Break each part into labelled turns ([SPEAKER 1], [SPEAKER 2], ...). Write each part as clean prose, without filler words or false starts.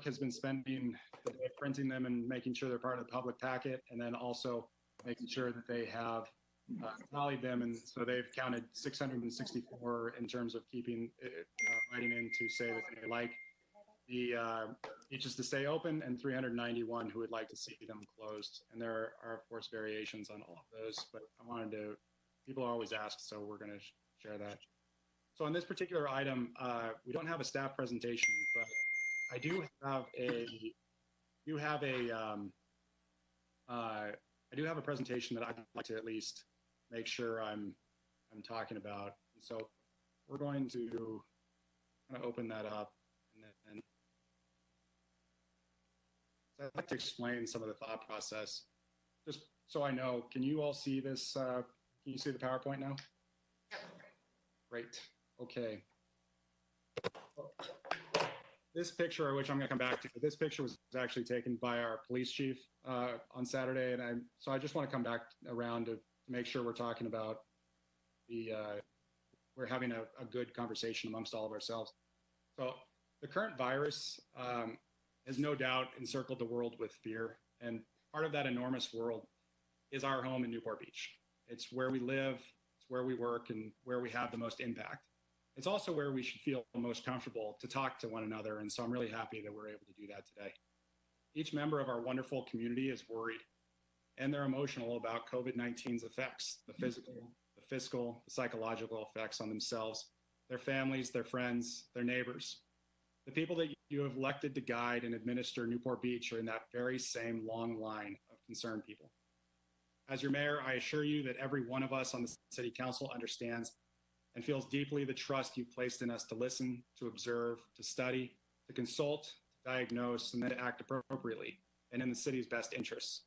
[SPEAKER 1] has been spending the day printing them and making sure they're part of the public packet, and then also making sure that they have tallied them. And so they've counted 664 in terms of keeping, writing in to say that they like the beaches to stay open, and 391 who would like to see them closed. And there are, of course, variations on all of those, but I wanted to, people always ask, so we're going to share that. So on this particular item, we don't have a staff presentation, but I do have a presentation that I'd like to at least make sure I'm talking about. And so we're going to kind of open that up, and then so I'd like to explain some of the thought process, just so I know. Can you all see this? Can you see the PowerPoint now? Great. Okay. This picture, which I'm going to come back to, this picture was actually taken by our police chief on Saturday, and so I just want to come back around to make sure we're talking about we're having a good conversation amongst all of ourselves. So the current virus has no doubt encircled the world with fear, and part of that enormous world is our home in Newport Beach. It's where we live, it's where we work, and where we have the most impact. It's also where we should feel most comfortable to talk to one another, and so I'm really happy that we're able to do that today. Each member of our wonderful community is worried, and they're emotional about COVID-19's effects, the physical, the fiscal, the psychological effects on themselves, their families, their friends, their neighbors. The people that you have elected to guide and administer Newport Beach are in that very same long line of concerned people. As your mayor, I assure you that every one of us on the city council understands and feels deeply the trust you've placed in us to listen, to observe, to study, to consult, to diagnose, and then to act appropriately and in the city's best interests.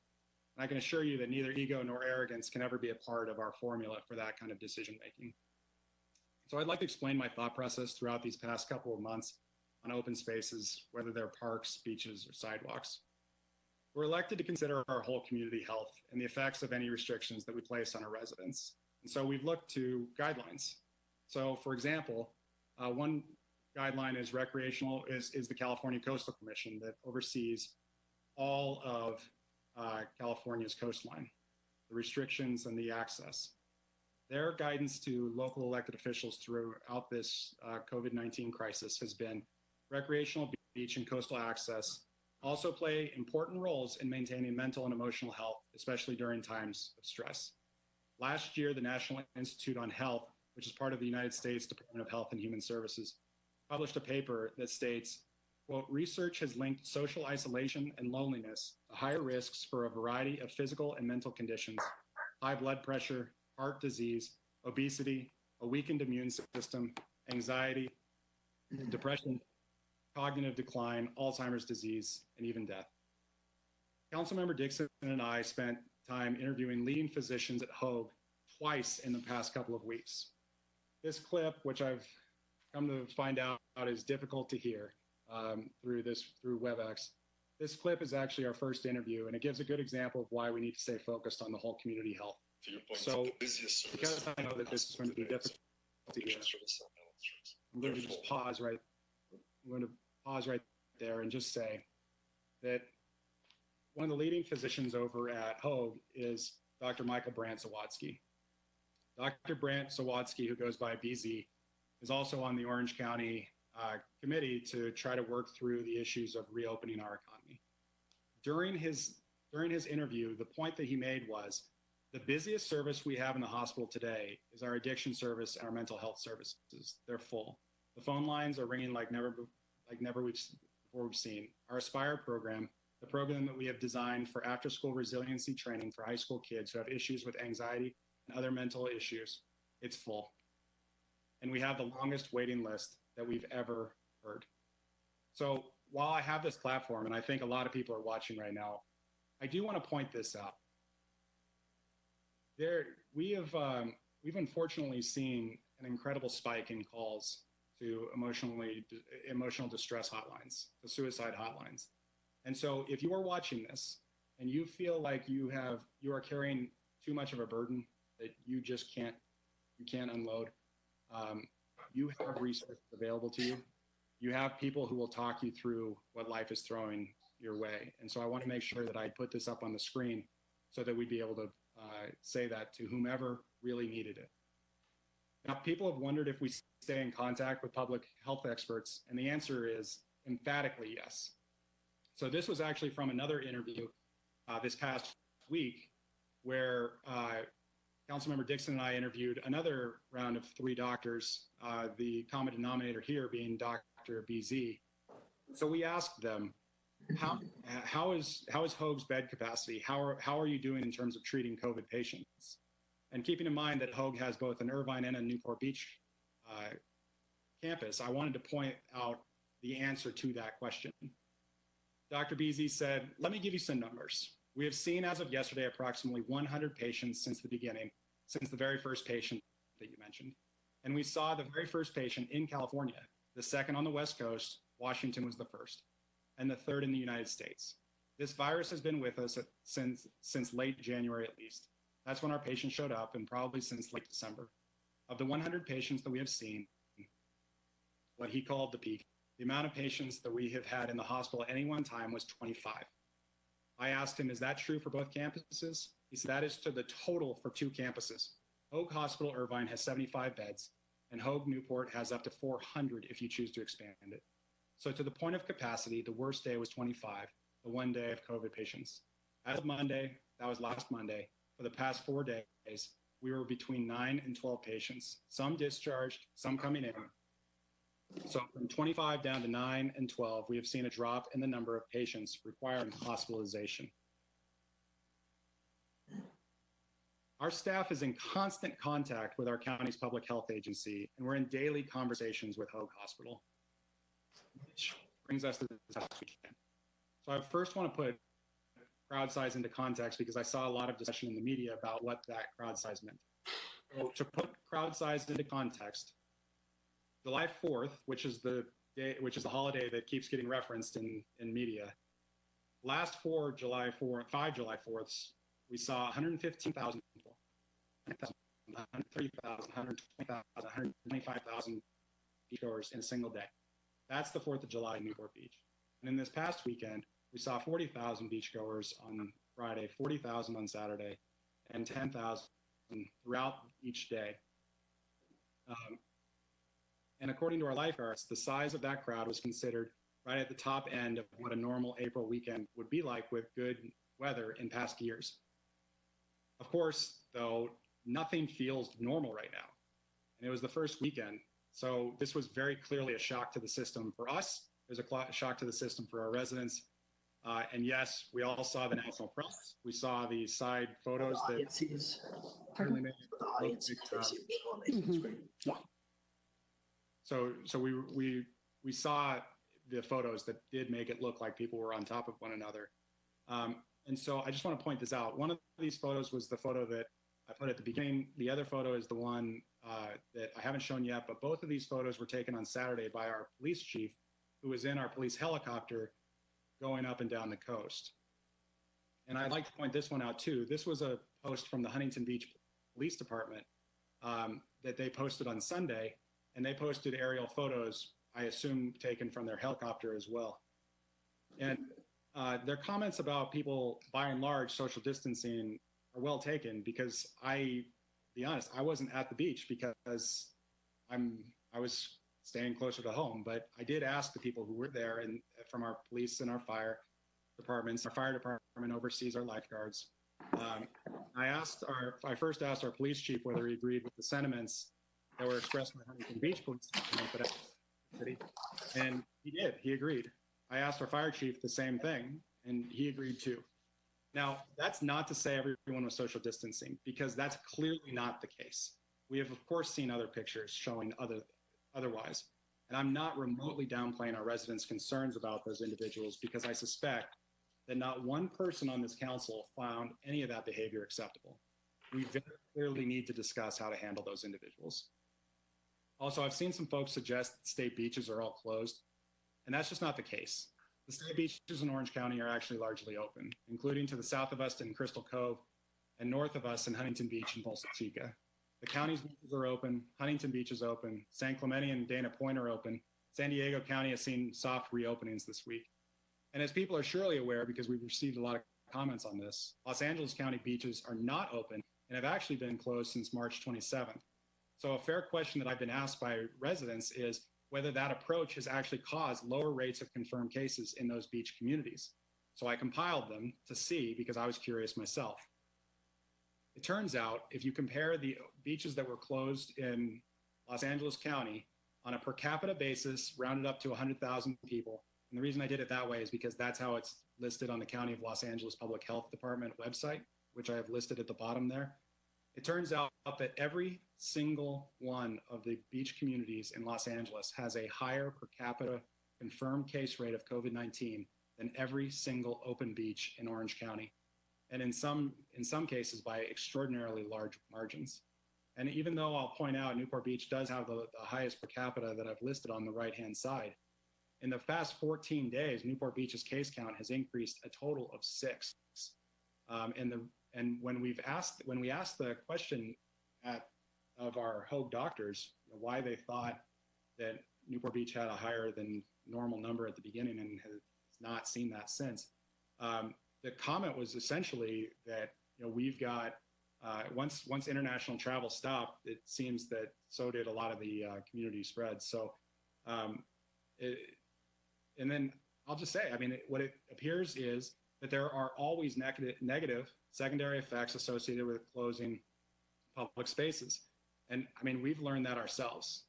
[SPEAKER 1] And I can assure you that neither ego nor arrogance can ever be a part of our formula for that kind of decision making. So I'd like to explain my thought process throughout these past couple of months on open spaces, whether they're parks, beaches, or sidewalks. We're elected to consider our whole community health and the effects of any restrictions that we place on our residents. And so we've looked to guidelines. So for example, one guideline is is the California Coastal Commission that oversees all of California's coastline, the restrictions and the access. Their guidance to local elected officials throughout this COVID-19 crisis has been recreational beach and coastal access also play important roles in maintaining mental and emotional health, especially during times of stress. Last year, the National Institute on Health, which is part of the United States Department of Health and Human Services, published a paper that states, quote, research has linked social isolation and loneliness to higher risks for a variety of physical and mental conditions, high blood pressure, heart disease, obesity, a weakened immune system, anxiety, depression, cognitive decline, Alzheimer's disease, and even death. Councilmember Dixon and I spent time interviewing leading physicians at Hoag twice in the past couple of weeks. This clip, which I've come to find out is difficult to hear through WebEx, this clip is actually our first interview, and it gives a good example of why we need to stay focused on the whole community health. So, because I know that this is going to be difficult to hear, I'm going to just pause right. I'm going to pause right there and just say that one of the leading physicians over at Hoag is Dr. Michael Brandt-Zawadsky. Dr. Brandt-Zawadsky, who goes by BZ, is also on the Orange County committee to try to work through the issues of reopening our economy. During his interview, the point that he made was the busiest service we have in the hospital today is our addiction service and our mental health services. They're full. The phone lines are ringing like never before we've seen. Our Aspire program, the program that we have designed for after-school resiliency training for high school kids who have issues with anxiety and other mental issues, it's full. And we have the longest waiting list that we've ever heard. So while I have this platform, and I think a lot of people are watching right now, I do want to point this out. We've unfortunately seen an incredible spike in calls to emotional distress hotlines, to suicide hotlines. And so if you are watching this and you feel like you are carrying too much of a burden that you just can't unload, you have resources available to you. you have people who will talk you through what life is throwing your way. And so I want to make sure that I put this up on the screen so that we'd be able to say that to whomever really needed it. Now, people have wondered if we stay in contact with public health experts, and the answer is emphatically yes. So this was actually from another interview this past week where Councilmember Dixon and I interviewed another round of 3 doctors, the common denominator here being Dr. BZ. So we asked them, how is Hoag's bed capacity? How are you doing in terms of treating COVID patients? And keeping in mind that Hoag has both an Irvine and a Newport Beach campus, I wanted to point out the answer to that question. Dr. BZ said, let me give you some numbers. We have seen as of yesterday approximately 100 patients since the beginning, since the very first patient that you mentioned. And we saw the very first patient in California, the second on the West Coast, Washington was the first, and the third in the United States. This virus has been with us since late January at least. That's when our patient showed up, and probably since late December. Of the 100 patients that we have seen, what he called the peak, the amount of patients that we have had in the hospital at any one time was 25. I asked him, is that true for both campuses? He said, that is to the total for 2 campuses. Hoag Hospital Irvine has 75 beds, and Hoag Newport has up to 400 if you choose to expand it. So to the point of capacity, the worst day was 25, the one day of COVID patients. As of Monday, that was last Monday, for the past 4 days, we were between 9 and 12 patients, some discharged, some coming in. So from 25 down to 9 and 12, we have seen a drop in the number of patients requiring hospitalization. Our staff is in constant contact with our county's public health agency, and we're in daily conversations with Hoag Hospital, which brings us to this past weekend. So I first want to put crowd size into context because I saw a lot of discussion in the media about what that crowd size meant. So to put crowd size into context, July 4th, which is the holiday that keeps getting referenced in media, last 5 July 4ths, we saw 115,000 people, 130,000, 120,000, 125,000 beachgoers in a single day. That's the 4th of July in Newport Beach. And in this past weekend, we saw 40,000 beachgoers on Friday, 40,000 on Saturday, and 10,000 throughout each day. And according to our lifeguards, the size of that crowd was considered right at the top end of what a normal April weekend would be like with good weather in past years. Of course, though, nothing feels normal right now. And it was the first weekend. So this was very clearly a shock to the system for us. It was a shock to the system for our residents. And yes, we all saw the national press. We saw the side photos that really made it look So we saw the photos that did make it look like people were on top of one another. And so I just want to point this out. One of these photos was the photo that I put at the beginning. The other photo is the one that I haven't shown yet, but both of these photos were taken on Saturday by our police chief, who was in our police helicopter going up and down the coast. And I'd like to point this one out too. This was a post from the Huntington Beach Police Department that they posted on Sunday. And they posted aerial photos, I assume, taken from their helicopter as well. And their comments about people, by and large, social distancing are well taken because be honest, I wasn't at the beach because I was staying closer to home. But I did ask the people who were there, and from our police and our fire departments. Our fire department oversees our lifeguards. I first asked our police chief whether he agreed with the sentiments that were expressed by Huntington Beach Police Department, and he did. He agreed. I asked our fire chief the same thing, and he agreed too. Now, that's not to say everyone was social distancing, because that's clearly not the case. We have, of course, seen other pictures showing otherwise. And I'm not remotely downplaying our residents' concerns about those individuals, because I suspect that not one person on this council found any of that behavior acceptable. We very clearly need to discuss how to handle those individuals. Also, I've seen some folks suggest that state beaches are all closed, and that's just not the case. The state beaches in Orange County are actually largely open, including to the south of us in Crystal Cove and north of us in Huntington Beach and Bolsa Chica. The county's beaches are open, Huntington Beach is open, San Clemente and Dana Point are open, San Diego County has seen soft reopenings this week. And as people are surely aware, because we've received a lot of comments on this, Los Angeles County beaches are not open and have actually been closed since March 27th. So a fair question that I've been asked by residents is whether that approach has actually caused lower rates of confirmed cases in those beach communities. So I compiled them to see, because I was curious myself. It turns out, if you compare the beaches that were closed in Los Angeles County on a per capita basis, rounded up to 100,000 people, and the reason I did it that way is because that's how it's listed on the County of Los Angeles Public Health Department website, which I have listed at the bottom there. It turns out that every single one of the beach communities in Los Angeles has a higher per capita confirmed case rate of COVID-19 than every single open beach in Orange County, and in some cases by extraordinarily large margins. And even though I'll point out Newport Beach does have the highest per capita that I've listed on the right-hand side, in the past 14 days, Newport Beach's case count has increased a total of 6. And when we asked the question of our Hoag doctors why they thought that Newport Beach had a higher than normal number at the beginning and has not seen that since, the comment was essentially that we've got once international travel stopped, it seems that so did a lot of the community spread. So. And then I'll just say, what it appears is that there are always negative secondary effects associated with closing public spaces. And we've learned that ourselves.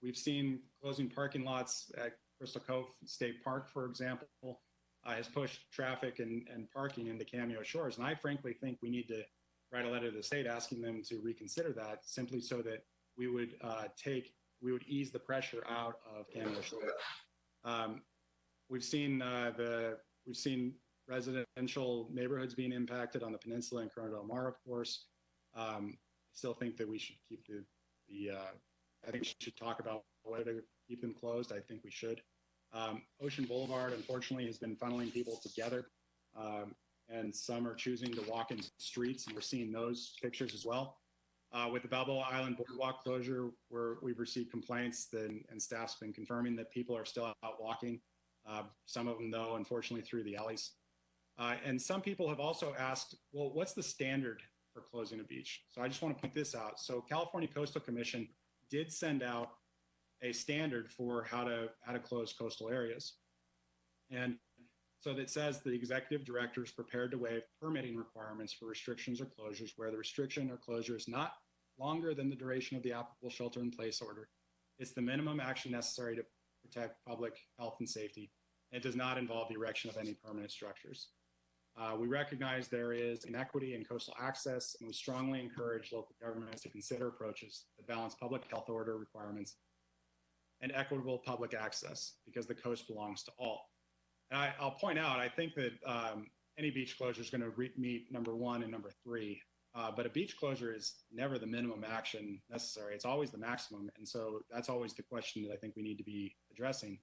[SPEAKER 1] We've seen closing parking lots at Crystal Cove State Park, for example, has pushed traffic and parking into Cameo Shores. And I frankly think we need to write a letter to the state asking them to reconsider that, simply so that we would ease the pressure out of Cameo Shores. We've seen residential neighborhoods being impacted on the peninsula and Corona del Mar, of course. I still think that we should keep I think we should talk about whether to keep them closed. I think we should. Ocean Boulevard, unfortunately, has been funneling people together, and some are choosing to walk in streets, and we're seeing those pictures as well. With the Balboa Island Boardwalk closure, we've received complaints and staff's been confirming that people are still out walking, some of them, though, unfortunately, through the alleys. And some people have also asked, well, what's the standard for closing a beach? So I just want to point this out. So California Coastal Commission did send out a standard for how to close coastal areas. And so that says the executive director is prepared to waive permitting requirements for restrictions or closures where the restriction or closure is not longer than the duration of the applicable shelter-in-place order. It's the minimum action necessary to protect public health and safety. It does not involve the erection of any permanent structures. We recognize there is inequity in coastal access, and we strongly encourage local governments to consider approaches that balance public health order requirements and equitable public access, because the coast belongs to all. And I'll point out, I think that any beach closure is going to meet number 1 and number 3, but a beach closure is never the minimum action necessary. It's always the maximum. And so that's always the question that I think we need to be addressing.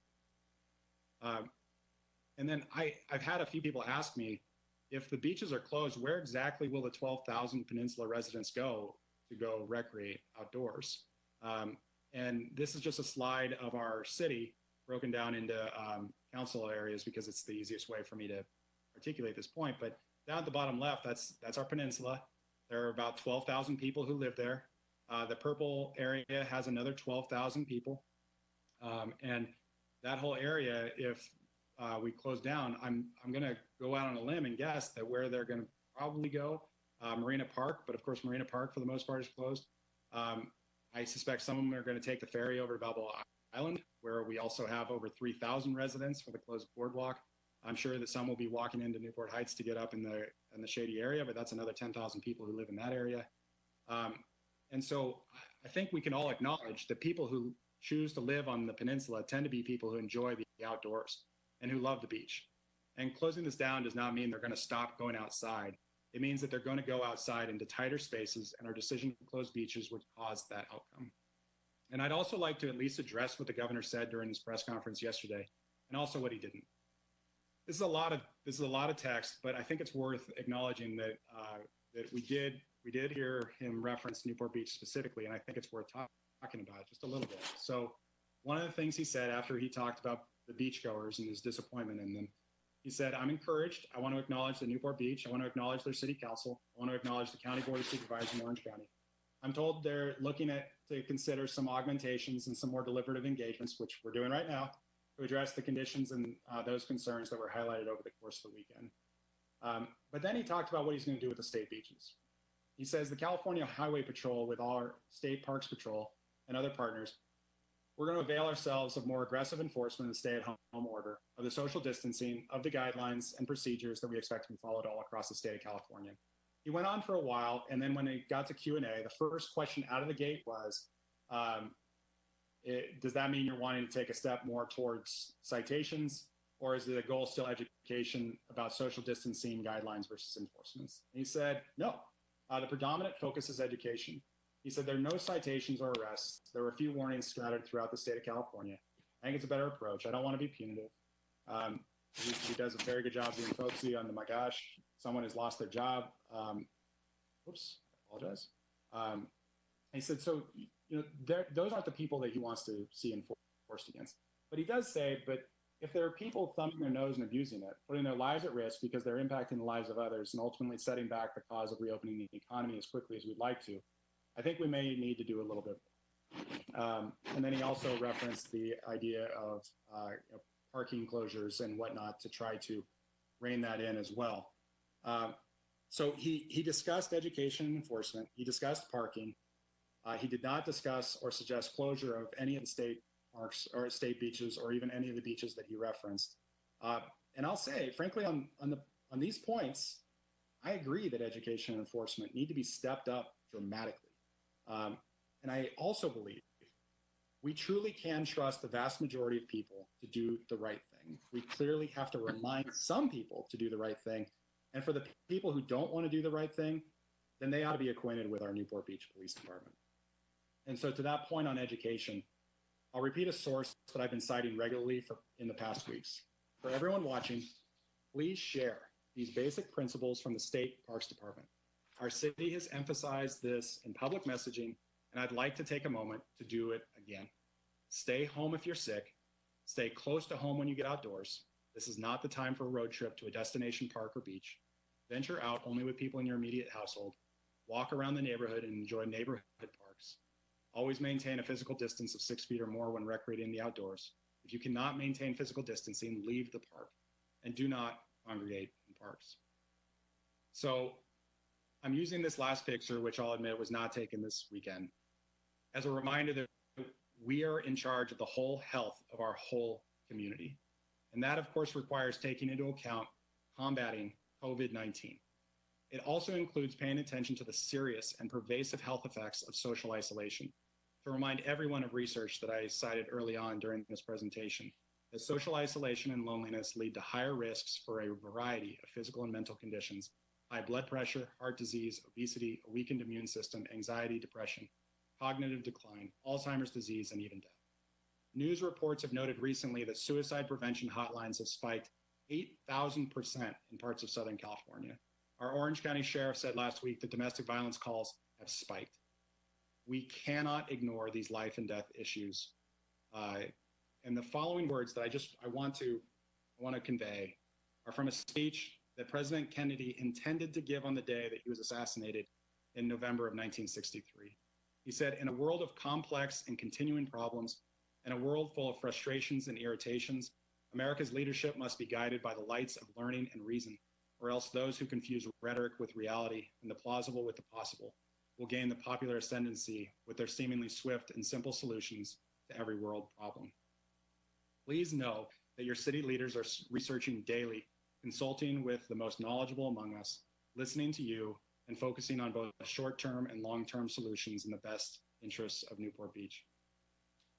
[SPEAKER 1] And then I've had a few people ask me, if the beaches are closed, where exactly will the 12,000 Peninsula residents go to go recreate outdoors? And this is just a slide of our city broken down into council areas, because it's the easiest way for me to articulate this point. But down at the bottom left, that's our peninsula. There are about 12,000 people who live there. The purple area has another 12,000 people. And that whole area, if we close down, I'm going to go out on a limb and guess that where they're going to probably go, Marina Park, but of course Marina Park for the most part is closed. I suspect some of them are going to take the ferry over to Balboa Island, where we also have over 3,000 residents for the closed boardwalk. I'm sure that some will be walking into Newport Heights to get up in the shady area, but that's another 10,000 people who live in that area. And so I think we can all acknowledge that people who choose to live on the peninsula tend to be people who enjoy the outdoors and who love the beach. And closing this down does not mean they're going to stop going outside. It means that they're going to go outside into tighter spaces, and our decision to close beaches would cause that outcome. And I'd also like to at least address what the governor said during his press conference yesterday, and also what he didn't. This is a lot of text, but I think it's worth acknowledging that that we did hear him reference Newport Beach specifically, and I think it's worth talking about just a little bit. So one of the things he said after he talked about the beachgoers and his disappointment in them, he said, I'm encouraged. I want to acknowledge the Newport Beach. I want to acknowledge their city council. I want to acknowledge the county board of supervisors in Orange County. I'm told they're looking to consider some augmentations and some more deliberative engagements, which we're doing right now, to address the conditions and those concerns that were highlighted over the course of the weekend. But then he talked about what he's going to do with the state beaches. He says the California Highway Patrol, with our state parks patrol and other partners, we're going to avail ourselves of more aggressive enforcement of the stay-at-home order, of the social distancing, of the guidelines and procedures that we expect to be followed all across the state of California. He went on for a while, and then when he got to Q&A, the first question out of the gate was, does that mean you're wanting to take a step more towards citations, or is the goal still education about social distancing guidelines versus enforcements? And he said, no, the predominant focus is education. He said there are no citations or arrests. There were a few warnings scattered throughout the state of California. I think it's a better approach. I don't want to be punitive. He does a very good job being folksy on the, my gosh, someone has lost their job. Oops, I apologize. He said, so, those aren't the people that he wants to see enforced against. But he does say, but if there are people thumbing their nose and abusing it, putting their lives at risk because they're impacting the lives of others and ultimately setting back the cause of reopening the economy as quickly as we'd like to, I think we may need to do a little bit more. And then he also referenced the idea of parking closures and whatnot to try to rein that in as well. So he discussed education and enforcement. He discussed parking. He did not discuss or suggest closure of any of the state parks or state beaches or even any of the beaches that he referenced. And I'll say, frankly, on these points, I agree that education and enforcement need to be stepped up dramatically. And I also believe we truly can trust the vast majority of people to do the right thing. We clearly have to remind some people to do the right thing. And for the people who don't want to do the right thing, then they ought to be acquainted with our Newport Beach Police Department. And so to that point on education, I'll repeat a source that I've been citing regularly in the past weeks. For everyone watching, please share these basic principles from the State Parks Department. Our city has emphasized this in public messaging, and I'd like to take a moment to do it again. Stay home if you're sick. Stay close to home when you get outdoors. This is not the time for a road trip to a destination park or beach. Venture out only with people in your immediate household. Walk around the neighborhood and enjoy neighborhood parks. Always maintain a physical distance of 6 feet or more when recreating in the outdoors. If you cannot maintain physical distancing, leave the park and do not congregate in parks. So I'm using this last picture, which I'll admit was not taken this weekend, as a reminder that we are in charge of the whole health of our whole community. And that, of course, requires taking into account combating COVID-19. It also includes paying attention to the serious and pervasive health effects of social isolation. To remind everyone of research that I cited early on during this presentation, that social isolation and loneliness lead to higher risks for a variety of physical and mental conditions: high blood pressure, heart disease, obesity, a weakened immune system, anxiety, depression, cognitive decline, Alzheimer's disease, and even death. News reports have noted recently that suicide prevention hotlines have spiked 8,000% in parts of Southern California. Our Orange County Sheriff said last week that domestic violence calls have spiked. We cannot ignore these life and death issues. And the following words that I want to convey are from a speech that President Kennedy intended to give on the day that he was assassinated in November of 1963. He said, in a world of complex and continuing problems, in a world full of frustrations and irritations, America's leadership must be guided by the lights of learning and reason, or else those who confuse rhetoric with reality and the plausible with the possible will gain the popular ascendancy with their seemingly swift and simple solutions to every world problem. Please know that your city leaders are researching daily, consulting with the most knowledgeable among us, listening to you, and focusing on both short-term and long-term solutions in the best interests of Newport Beach.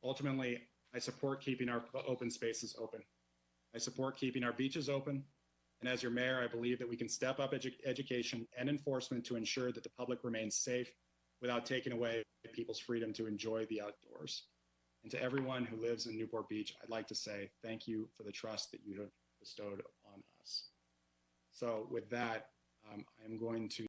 [SPEAKER 1] Ultimately, I support keeping our open spaces open. I support keeping our beaches open. And as your mayor, I believe that we can step up education and enforcement to ensure that the public remains safe without taking away people's freedom to enjoy the outdoors. And to everyone who lives in Newport Beach, I'd like to say thank you for the trust that you have bestowed upon us. So with that, I am going to